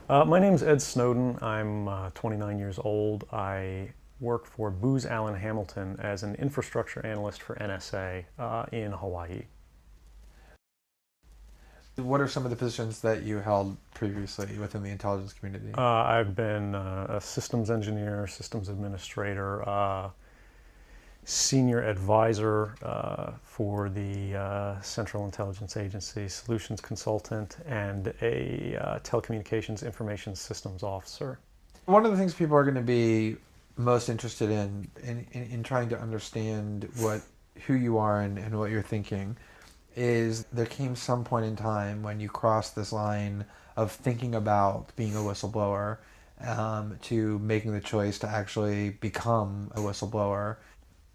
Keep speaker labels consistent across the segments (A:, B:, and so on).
A: My name's Ed Snowden. I'm 29 years old. I work for Booz Allen Hamilton as an infrastructure analyst for NSA in Hawaii.
B: What are some of the positions that you held previously within the intelligence community?
A: I've been a systems engineer, systems administrator, senior advisor for the Central Intelligence Agency, solutions consultant, and a telecommunications information systems officer.
B: One of the things people are going to be most interested in trying to understand who you are and what you're thinking is there came some point in time when you crossed this line of thinking about being a whistleblower to making the choice to actually become a whistleblower.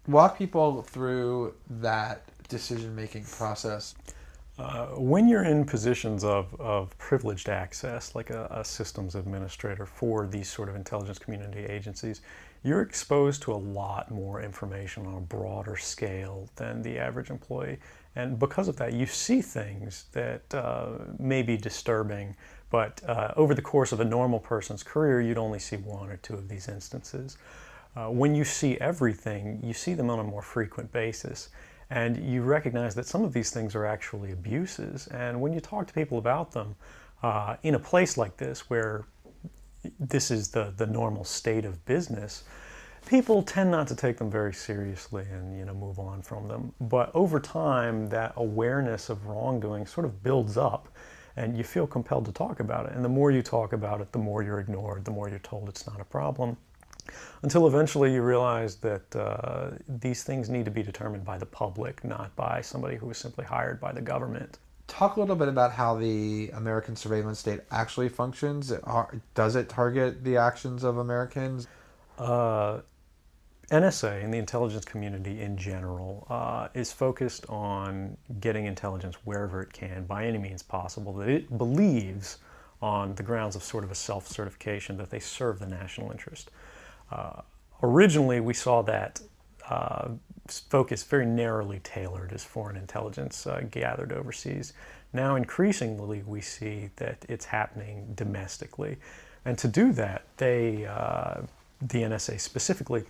B: Walk people through that decision-making process.
A: When you're in positions of privileged access, like a systems administrator for these sort of intelligence community agencies, you're exposed to a lot more information on a broader scale than the average employee. And because of that, you see things that may be disturbing, but over the course of a normal person's career, you'd only see one or two of these instances. When you see everything, you see them on a more frequent basis. And you recognize that some of these things are actually abuses. And when you talk to people about them in a place like this, where this is the normal state of business, people tend not to take them very seriously and move on from them. But over time, that awareness of wrongdoing sort of builds up, and you feel compelled to talk about it. And the more you talk about it, the more you're ignored, the more you're told it's not a problem. Until eventually you realize that these things need to be determined by the public, not by somebody who was simply hired by the government.
B: Talk a little bit about how the American surveillance state actually functions. Does it target the actions of Americans?
A: NSA and the intelligence community in general is focused on getting intelligence wherever it can, by any means possible, that it believes on the grounds of sort of a self-certification that they serve the national interest. Originally, we saw that focus very narrowly tailored as foreign intelligence gathered overseas. Now, increasingly, we see that it's happening domestically. And to do that, the NSA specifically,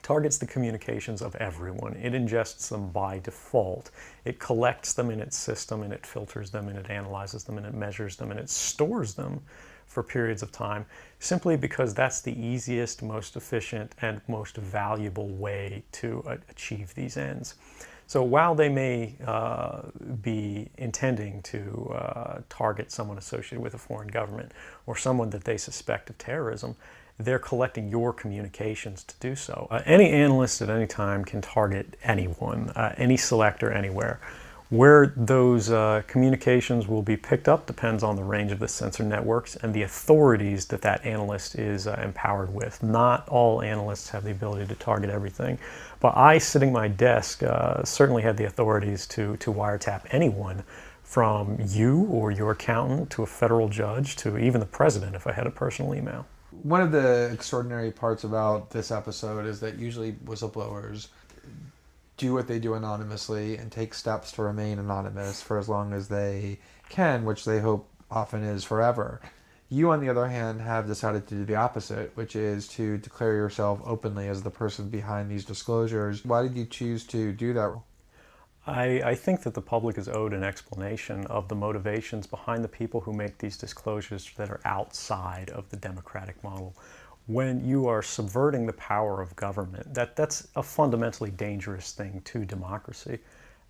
A: targets the communications of everyone. It ingests them by default. It collects them in its system, and it filters them, and it analyzes them, and it measures them, and it stores them for periods of time, simply because that's the easiest, most efficient, and most valuable way to achieve these ends. So while they may be intending to target someone associated with a foreign government or someone that they suspect of terrorism, they're collecting your communications to do so. Any analyst at any time can target anyone, any selector anywhere. Where those communications will be picked up depends on the range of the sensor networks and the authorities that that analyst is empowered with. Not all analysts have the ability to target everything, but I, sitting at my desk, certainly had the authorities to wiretap anyone, from you or your accountant to a federal judge to even the president if I had a personal email.
B: One of the extraordinary parts about this episode is that usually whistleblowers do what they do anonymously and take steps to remain anonymous for as long as they can, which they hope often is forever. You, on the other hand, have decided to do the opposite, which is to declare yourself openly as the person behind these disclosures. Why did you choose to do that?
A: I think that the public is owed an explanation of the motivations behind the people who make these disclosures that are outside of the democratic model. When you are subverting the power of government, that's a fundamentally dangerous thing to democracy.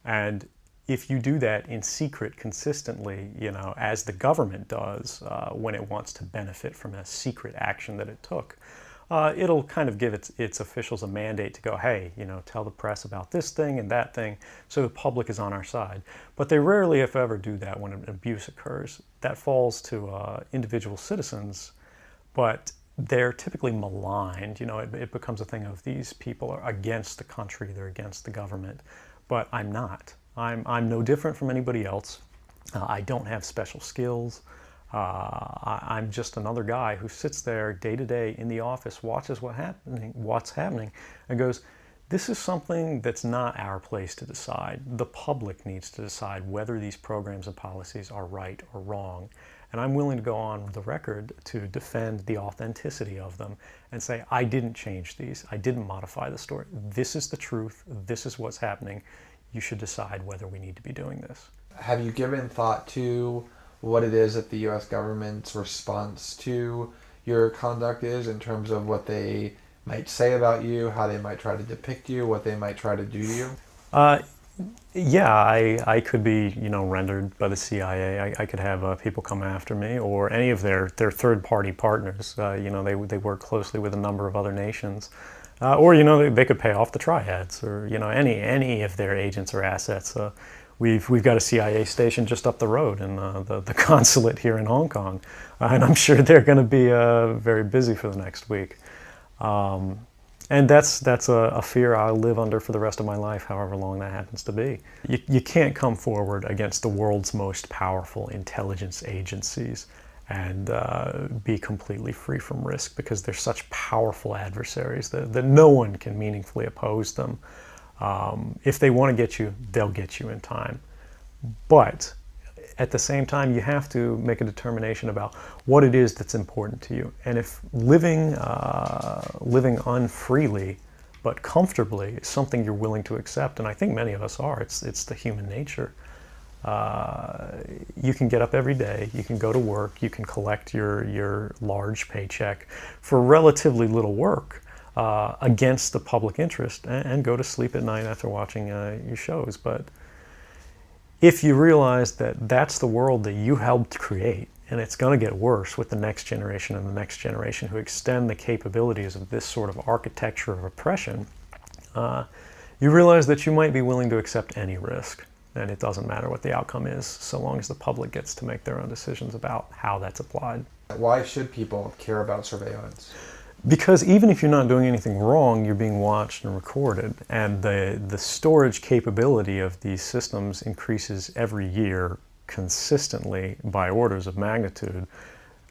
A: And if you do that in secret consistently, as the government does when it wants to benefit from a secret action that it took, it'll kind of give its officials a mandate to go, hey, tell the press about this thing and that thing, so the public is on our side. But they rarely, if ever, do that when an abuse occurs. That falls to individual citizens, but they're typically maligned. It becomes a thing of these people are against the country, they're against the government. But I'm not. I'm no different from anybody else. I don't have special skills. I'm just another guy who sits there day to day in the office, watches what's happening, and goes, this is something that's not our place to decide. The public needs to decide whether these programs and policies are right or wrong. And I'm willing to go on the record to defend the authenticity of them and say, I didn't change these. I didn't modify the story. This is the truth. This is what's happening. You should decide whether we need to be doing this.
B: Have you given thought to what it is that the U.S. government's response to your conduct is, in terms of what they might say about you, how they might try to depict you, what they might try to do to you?
A: Yeah, I could be, rendered by the CIA. I could have people come after me, or any of their third-party partners. They work closely with a number of other nations. Or they could pay off the triads, or any of their agents or assets. We've got a CIA station just up the road in the consulate here in Hong Kong, and I'm sure they're going to be very busy for the next week. And that's a fear I'll live under for the rest of my life, however long that happens to be. You can't come forward against the world's most powerful intelligence agencies and be completely free from risk, because they're such powerful adversaries that no one can meaningfully oppose them. If they want to get you, they'll get you in time. But at the same time, you have to make a determination about what it is that's important to you. And if living unfreely but comfortably is something you're willing to accept, and I think many of us are, it's the human nature. You can get up every day, you can go to work, you can collect your large paycheck for relatively little work against the public interest, and go to sleep at night after watching your shows. But if you realize that that's the world that you helped create, and it's going to get worse with the next generation and the next generation who extend the capabilities of this sort of architecture of oppression, you realize that you might be willing to accept any risk. And it doesn't matter what the outcome is, so long as the public gets to make their own decisions about how that's applied.
B: Why should people care about surveillance?
A: Because even if you're not doing anything wrong, you're being watched and recorded. And the storage capability of these systems increases every year consistently by orders of magnitude,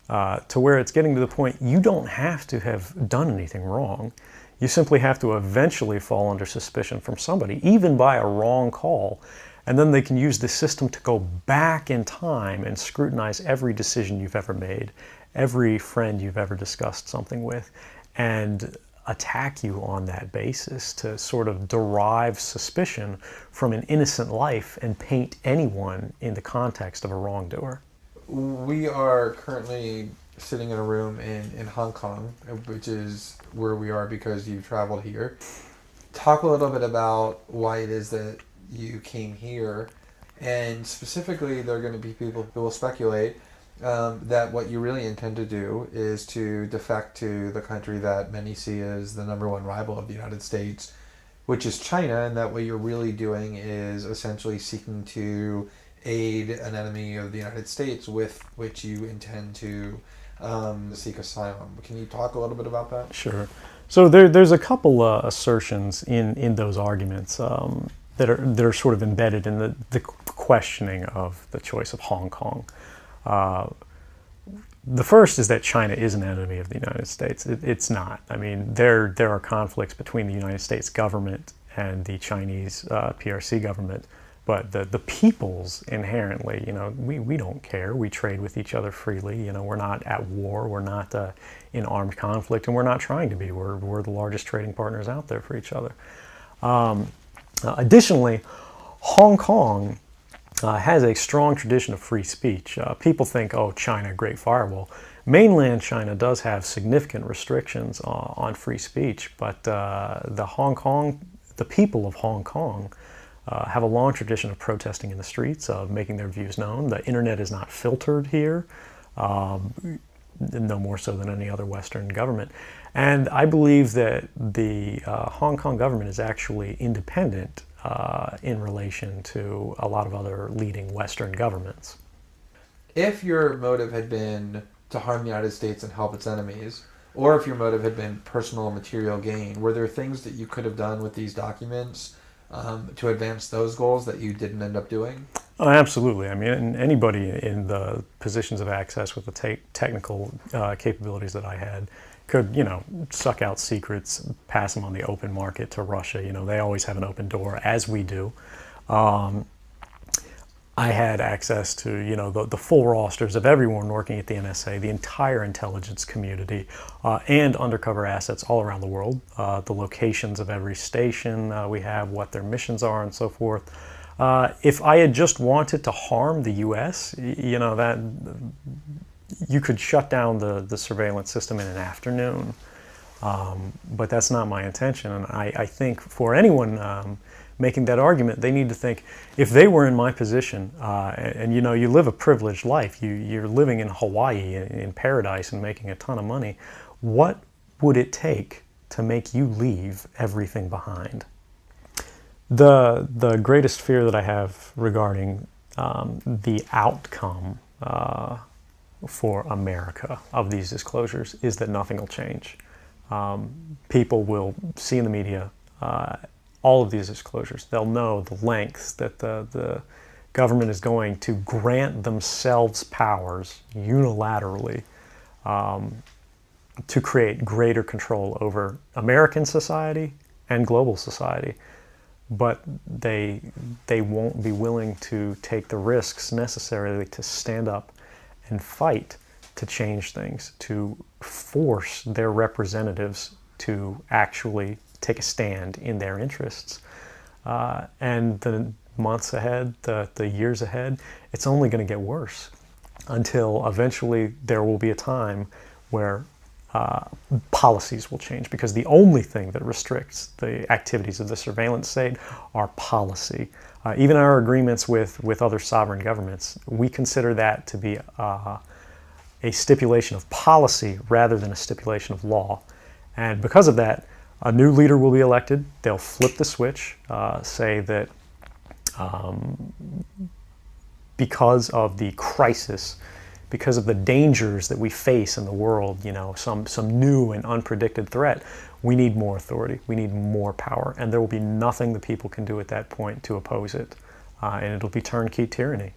A: to where it's getting to the point you don't have to have done anything wrong. You simply have to eventually fall under suspicion from somebody, even by a wrong call. And then they can use the system to go back in time and scrutinize every decision you've ever made, every friend you've ever discussed something with, and attack you on that basis to sort of derive suspicion from an innocent life and paint anyone in the context of a wrongdoer.
B: We are currently sitting in a room in Hong Kong, which is where we are because you've traveled here. Talk a little bit about why it is that you came here, and specifically there are going to be people who will speculate that what you really intend to do is to defect to the country that many see as the #1 rival of the United States, which is China, and that what you're really doing is essentially seeking to aid an enemy of the United States with which you intend to seek asylum. Can you talk a little bit about that?
A: Sure. So there's a couple assertions in those arguments that are sort of embedded in the questioning of the choice of Hong Kong. The first is that China is an enemy of the United States. It's not. I mean, there are conflicts between the United States government and the Chinese PRC government, but the peoples inherently, we don't care. We trade with each other freely. We're not at war. We're not in armed conflict, and we're not trying to be. We're the largest trading partners out there for each other. Additionally, Hong Kong has a strong tradition of free speech. People think, oh, China, great firewall. Mainland China does have significant restrictions on free speech, but the people of Hong Kong have a long tradition of protesting in the streets, of making their views known. The internet is not filtered here, no more so than any other Western government. And I believe that the Hong Kong government is actually independent in relation to a lot of other leading Western governments.
B: If your motive had been to harm the United States and help its enemies, or if your motive had been personal material gain, were there things that you could have done with these documents to advance those goals that you didn't end up doing?
A: Oh, absolutely. I mean, anybody in the positions of access with the technical capabilities that I had could, suck out secrets, pass them on the open market to Russia. They always have an open door, as we do. I had access to, you know, the full rosters of everyone working at the NSA, the entire intelligence community, and undercover assets all around the world, the locations of every station we have, what their missions are, and so forth. If I had just wanted to harm the U.S., you know, that you could shut down the surveillance system in an afternoon. But that's not my intention, and I think for anyone making that argument, they need to think, if they were in my position, and you know, you live a privileged life, you're living in Hawaii, in paradise, and making a ton of money, what would it take to make you leave everything behind? The greatest fear that I have regarding the outcome for America of these disclosures is that nothing will change. People will see in the media all of these disclosures. They'll know the lengths that the government is going to grant themselves powers unilaterally to create greater control over American society and global society. But they won't be willing to take the risks necessarily to stand up and fight to change things, to force their representatives to actually take a stand in their interests. And the months ahead, the years ahead, it's only going to get worse until eventually there will be a time where policies will change, because the only thing that restricts the activities of the surveillance state are policy. Even our agreements with other sovereign governments, we consider that to be a stipulation of policy rather than a stipulation of law. And because of that, a new leader will be elected. They'll flip the switch, say that because of the crisis, because of the dangers that we face in the world, you know, some new and unpredicted threat, we need more authority, we need more power, and there will be nothing the people can do at that point to oppose it, and it'll be turnkey tyranny.